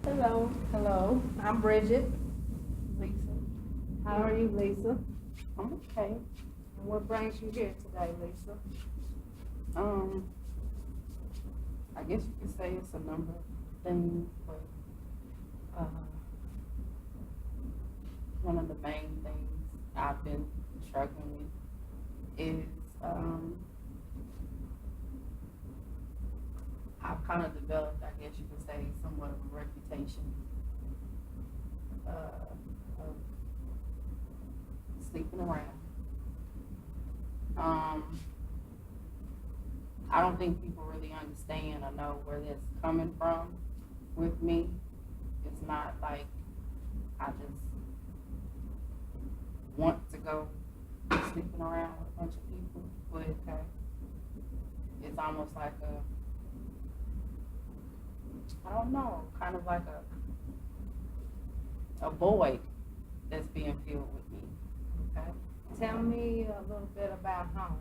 Hello, hello. I'm Bridget. Lisa. How are you, Lisa? I'm okay. And what brings you here today, Lisa? Um, I guess you could say it's a number of things, but one of the main things I've been struggling with is I've kind of developed, I guess you could say, somewhat of a reputation of sleeping around. I don't think people really understand or know where that's coming from with me. It's not like I just want to go sleeping around with a bunch of people, but it's almost like I don't know, kind of like a void that's being filled with me. Okay. Tell me a little bit about home.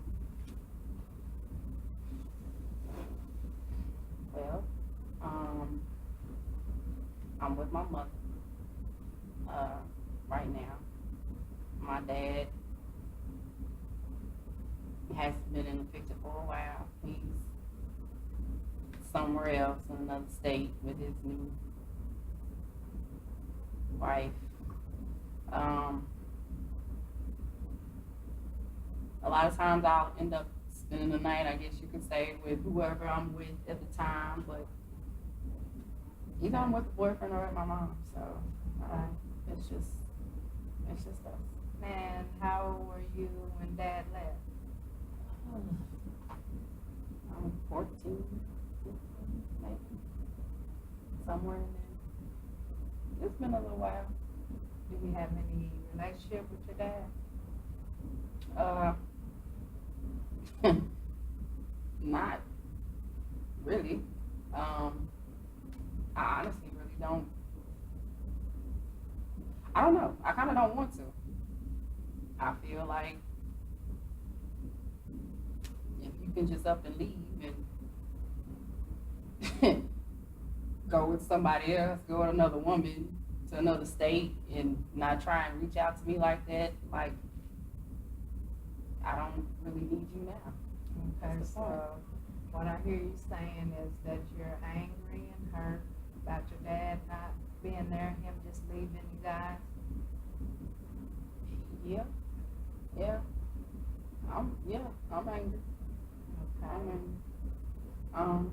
Well, I'm with my mother right now. My dad hasn't been in the picture for a while. He's somewhere else in another state with his new wife. A lot of times I'll end up spending the night, I guess you could say, with whoever I'm with at the time, but either I'm with a boyfriend or at my mom, so it's just us. And how old were you when Dad left? I'm 14, 15, maybe, somewhere in there. It's been a little while. Do you have any relationship with your dad? Not really. I honestly really don't. I don't know. I kind of don't want to. I feel like if you can just up and leave and go with somebody else, go with another woman to another state and not try and reach out to me like that, like, I don't really need you now. Okay, so what I hear you saying is that you're angry and hurt about your dad not being there, him just leaving you guys. Yeah. I'm angry. Okay. I'm angry.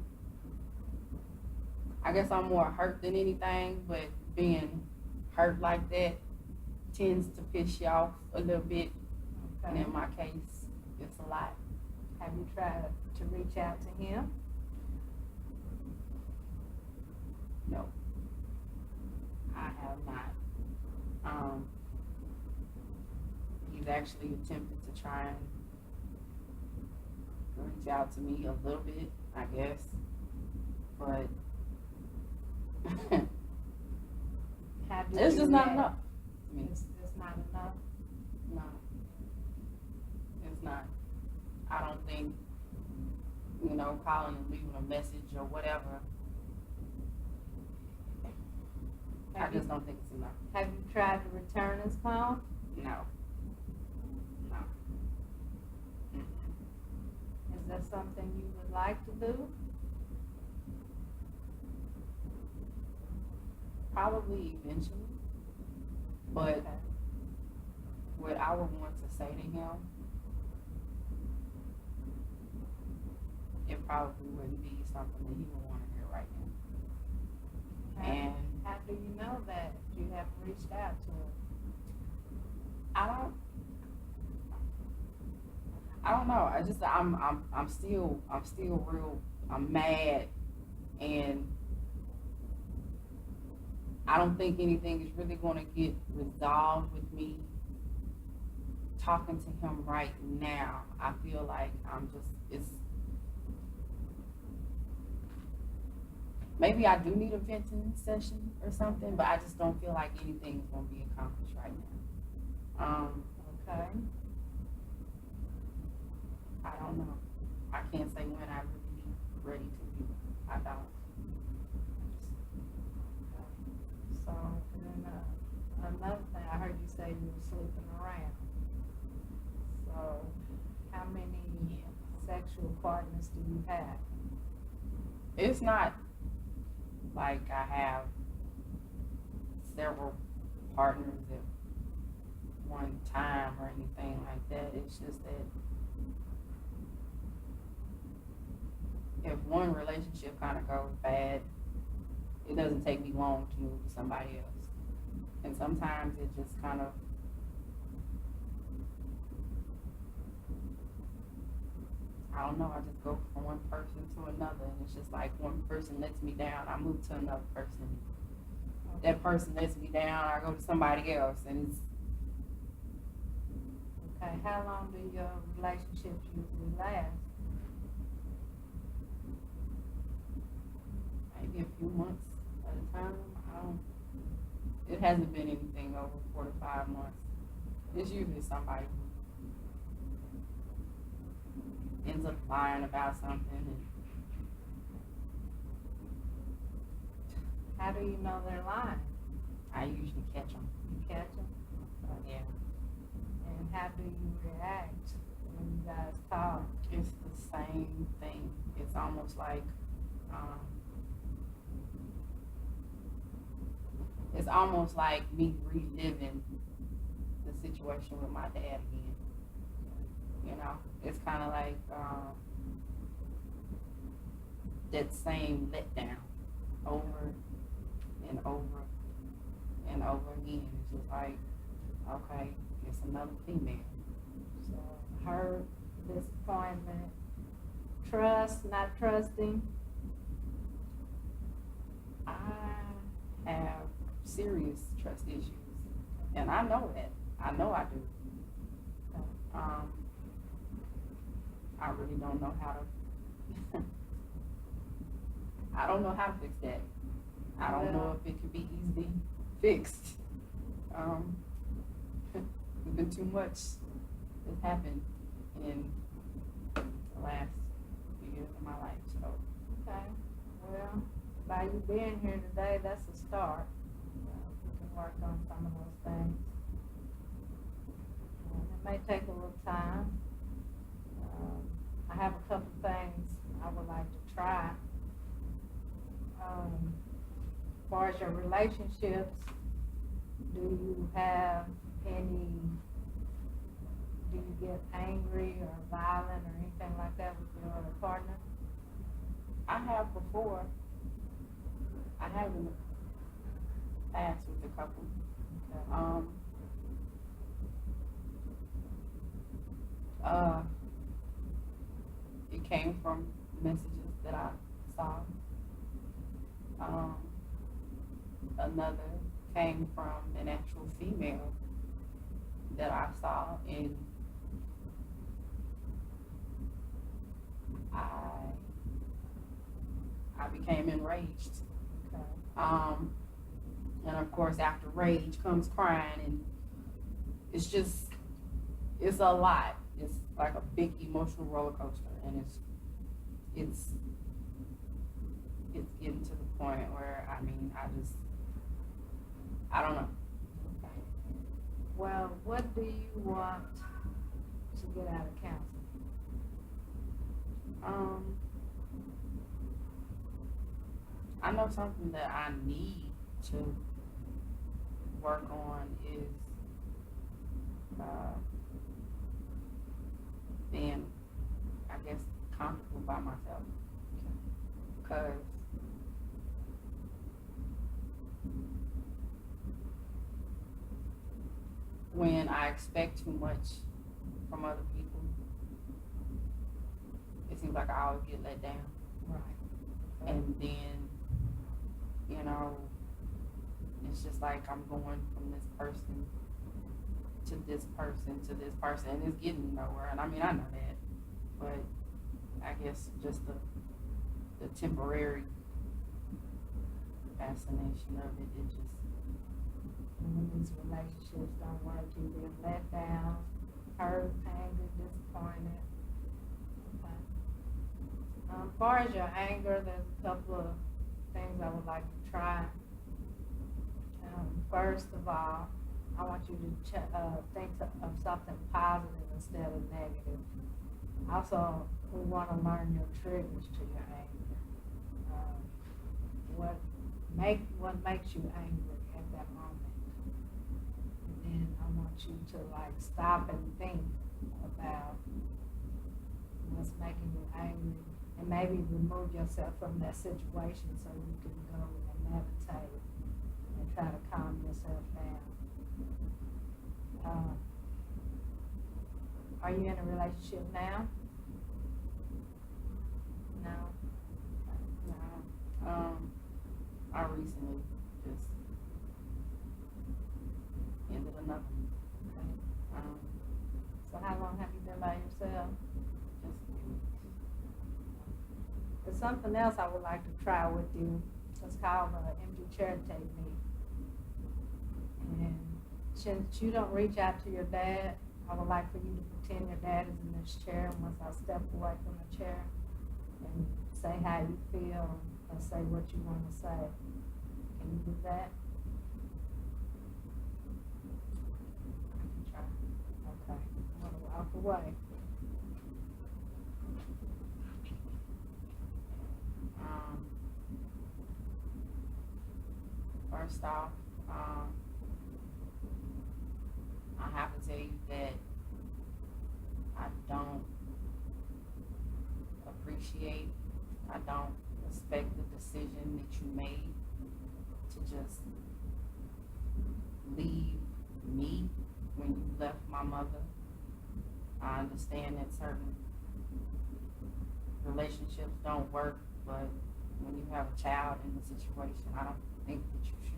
I guess I'm more hurt than anything, but being hurt like that tends to piss you off a little bit. Okay. And in my case, it's a lot. Have you tried to reach out to him? No, I have not. He's actually attempted to try and reach out to me a little bit, I guess, but it's just not enough to me. It's not enough? No, it's not. I don't think, calling and leaving a message or whatever, I just don't think it's enough. Have you tried to return his call? No. Is that something you would like to do? Probably eventually, but Okay. what I would want to say to him, it probably wouldn't be something that he would want to hear right now. And how do you know that if you haven't reached out to him? I don't know. I'm still real. I'm mad, and I don't think anything is really going to get resolved with me talking to him right now. I feel like maybe I do need a venting session or something, but I just don't feel like anything's going to be accomplished right now. Okay. I don't know. I can't say when I really be ready to be. I don't. say you were sleeping around. So, how many sexual partners do you have? It's not like I have several partners at one time or anything like that. It's just that if one relationship kind of goes bad, it doesn't take me long to move to somebody else. And sometimes it just kind of, I don't know, I just go from one person to another, and it's just like one person lets me down, I move to another person. That person lets me down, I go to somebody else, and it's. Okay, how long do your relationships usually last? Maybe a few months at a time. It hasn't been anything over 4 to 5 months. It's usually somebody who ends up lying about something. And How do you know they're lying? I usually catch them. You catch them? Yeah. And how do you react when you guys talk? It's the same thing. It's almost like, me reliving the situation with my dad again. You know, it's kind of like that same letdown over and over and over again. It's just like, okay, it's another female. So, hurt, disappointment, trust, not trusting. I have serious trust issues, and I know that. I know I do. I really don't know how to. I don't know how to fix that. I don't know if it could be easily fixed. There's been too much that's happened in the last few years of my life, so. Okay, well, by you being here today, that's a start. We can work on some of those things. It may take a little time. I have a couple things I would like to try. As far as your relationships, do you have any, do you get angry or violent or anything like that with your other partner? I have before. I have in the past with a couple. It came from messages that I saw. Another came from an actual female that I saw, and I became enraged. Okay. And of course, after rage comes crying, and it's a lot. It's like a big emotional roller coaster, and it's getting to the point where, I don't know. Okay. Well, what do you want to get out of counseling? I know something that I need to work on is being, I guess, comfortable by myself. Because when I expect too much from other people, it seems like I always get let down. Right. And then, it's just like I'm going from this person to this person to this person, and it's getting me nowhere. And I know that, but I guess just the temporary fascination of it, it just. When these relationships don't work, you get let down, hurt, angry, disappointed. Okay. As far as your anger, there's a couple of things I would like to try. First of all, I want you to think of something positive instead of negative. Also, we want to learn your triggers to your anger. What makes you angry at that moment? And then I want you to like stop and think about what's making you angry, and maybe remove yourself from that situation so you can go and meditate and try to calm yourself down. Are you in a relationship now? No. No. I recently just ended another one. Okay. So how long have you been by yourself? Just a few weeks. There's something else I would like to try with you. It's called the empty chair technique. And since you don't reach out to your dad, I would like for you to pretend your dad is in this chair, and once I step away from the chair, and say how you feel, or say what you want to say. Can you do that? I can try. Okay. I'm going to walk away. First off, I have to tell you that I don't appreciate, I don't respect the decision that you made to just leave me when you left my mother. I understand that certain relationships don't work, but when you have a child in the situation, I don't think that you should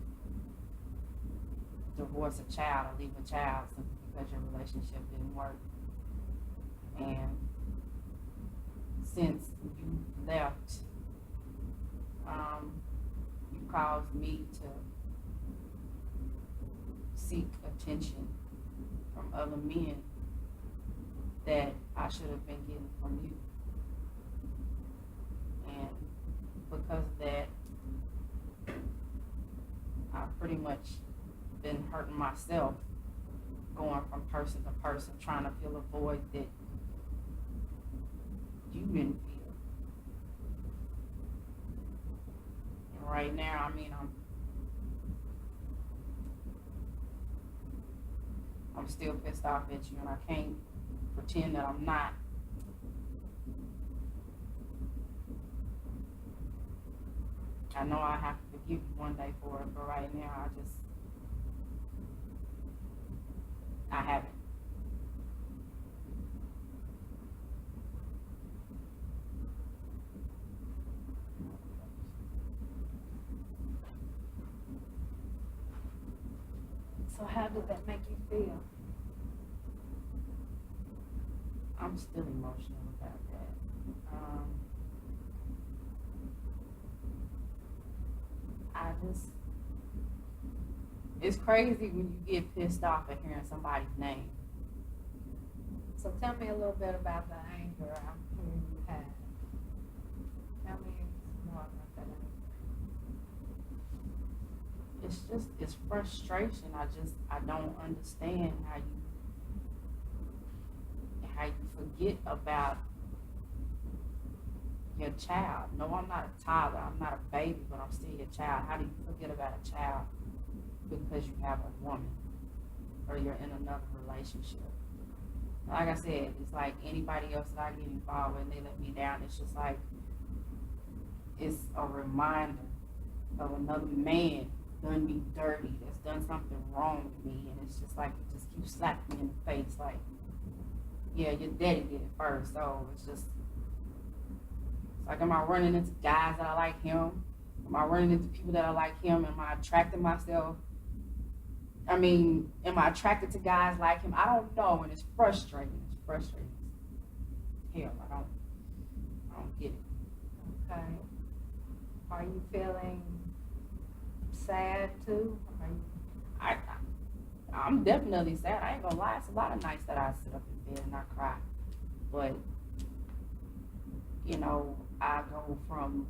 divorce a child or leave a child simply because your relationship didn't work. And since you left, you caused me to seek attention from other men that I should have been getting from you. And because of that, I've pretty much been hurting myself, going from person to person, trying to fill a void that you didn't feel. And right now, I mean, I'm still pissed off at you, and I can't pretend that I'm not. I know I have to forgive you one day for it, but right now I haven't. So how did that make you feel? I'm still emotional about that. It's crazy when you get pissed off at hearing somebody's name. So tell me a little bit about the anger I'm hearing you have. Tell me more about that anger. It's frustration. I don't understand how you forget about your child. No, I'm not a toddler. I'm not a baby, but I'm still your child. How do you forget about a child because you have a woman or you're in another relationship? Like I said, it's like anybody else that I get involved with and they let me down. It's just like, it's a reminder of another man done me dirty, that's done something wrong to me, and it's just like, it just keeps slapping me in the face like, yeah, your daddy did it first. So it's like, am I running into guys that are like him? Am I running into people that are like him? Am I attracting myself? I mean, am I attracted to guys like him? I don't know, and it's frustrating. It's frustrating. Hell, I don't get it. Okay. Are you feeling sad too? I'm definitely sad. I ain't gonna lie. It's a lot of nights that I sit up in bed and I cry. But, you know, I go from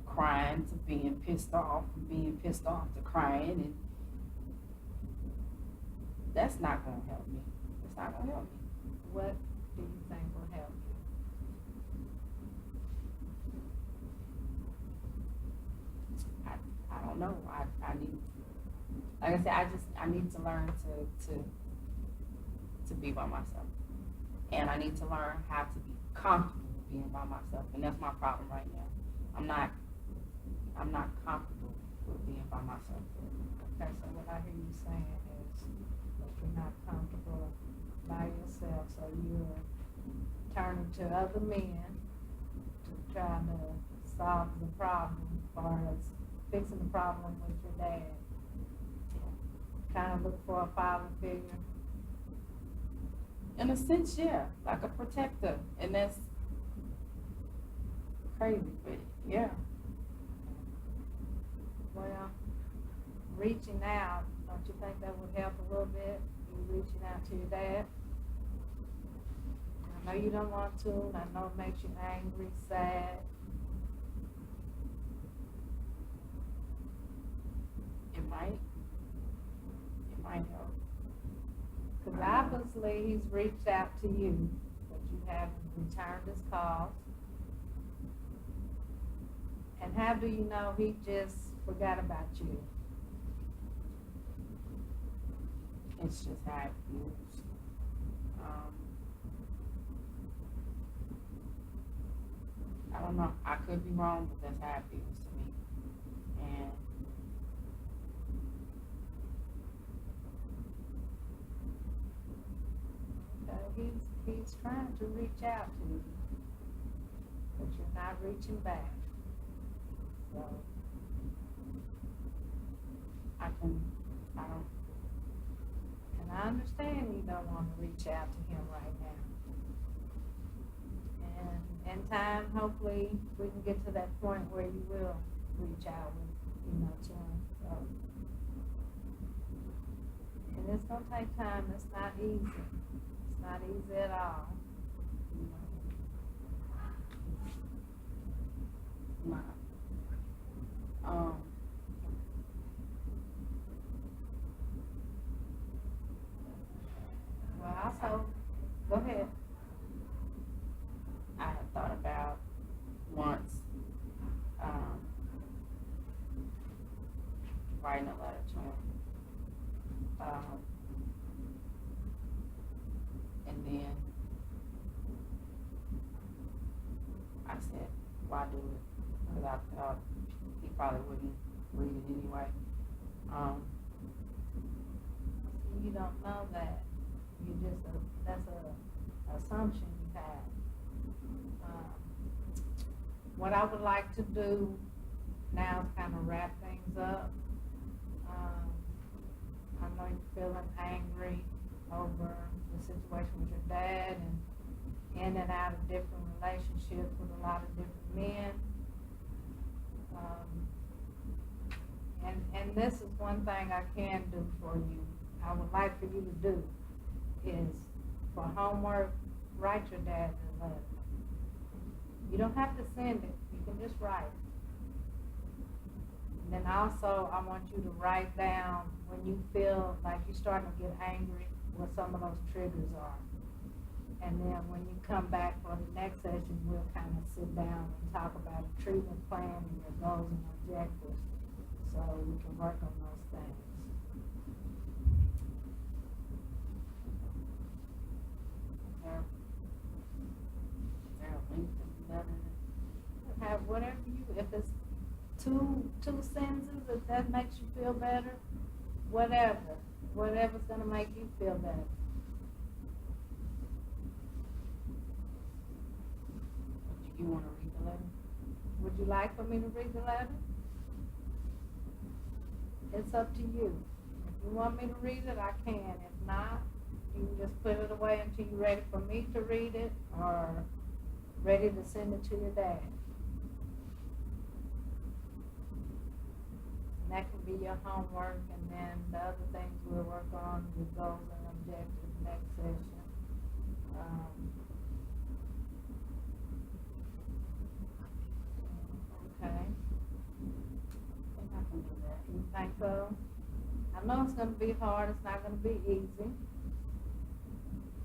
crying to being pissed off, from being pissed off to crying, and that's not gonna help me. It's not gonna help me. What do you think will help you? I don't know. I need, like I said, I need to learn to be by myself. And I need to learn how to be comfortable being by myself. And that's my problem right now. I'm not comfortable with being by myself. Okay, so what I hear you saying is that you're not comfortable by yourself, so you're turning to other men to try to solve the problem as far as fixing the problem with your dad. Kind of look for a father figure. In a sense, yeah, like a protector. And that's crazy, but yeah. Well, reaching out, don't you think that would help a little bit? You reaching out to your dad? I know you don't want to, and I know it makes you angry, sad. It might help. Because obviously he's reached out to you, but you haven't returned his calls. And how do you know he just forgot about you? It's just how it feels. I don't know. I could be wrong, but that's how it feels to me. And he's trying to reach out to you, but you're not reaching back. So and I understand you don't want to reach out to him right now. And in time, hopefully, we can get to that point where you will reach out, to him. So, and it's gonna take time. It's not easy. It's not easy at all. my Well, also, go ahead. I had thought about once writing a letter to him. And then I said, why do it? Because I thought he probably wouldn't read it anyway. You don't know that. That's a assumption you have. What I would like to do now is kind of wrap things up. I know you're feeling angry over the situation with your dad and in and out of different relationships with a lot of different men. And this is one thing I can do for you. I would like for you to do is for homework, write your dad a letter. You don't have to send it. You can just write it. And then also, I want you to write down when you feel like you're starting to get angry, what some of those triggers are. And then when you come back for the next session, we'll kind of sit down and talk about a treatment plan and your goals and objectives so we can work on those things. Have whatever if it's two sentences, if that makes you feel better, whatever's gonna make you feel better. Do you want to read the letter? Would you like for me to read the letter? It's up to you. If you want me to read it, I can. If not, you can just put it away until you're ready for me to read it or ready to send it to your dad. And that can be your homework, and then the other things we'll work on, your goals and objectives next session. Okay. I think I can do that. You think so? I know it's gonna be hard, it's not gonna be easy.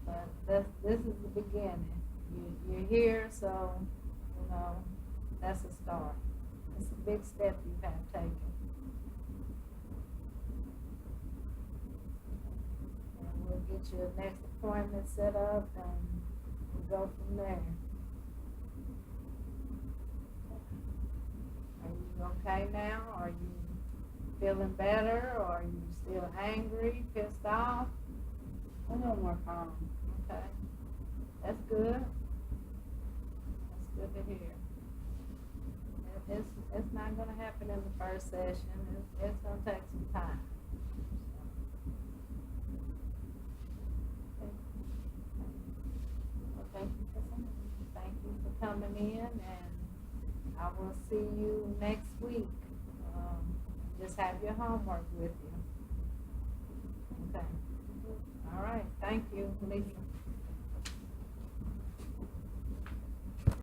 But this is the beginning. You're here, so, you know, that's a start. It's a big step you have taken. And we'll get your next appointment set up and we'll go from there. Are you okay now? Are you feeling better? Or are you still angry, pissed off? A little more calm. Okay. That's good. That's good to hear. It's not gonna happen in the first session. It's gonna take some time. So. Well, thank you for coming. Thank you for coming in, and I will see you next week. Just have your homework with you. Okay. All right. Thank you, Lisa.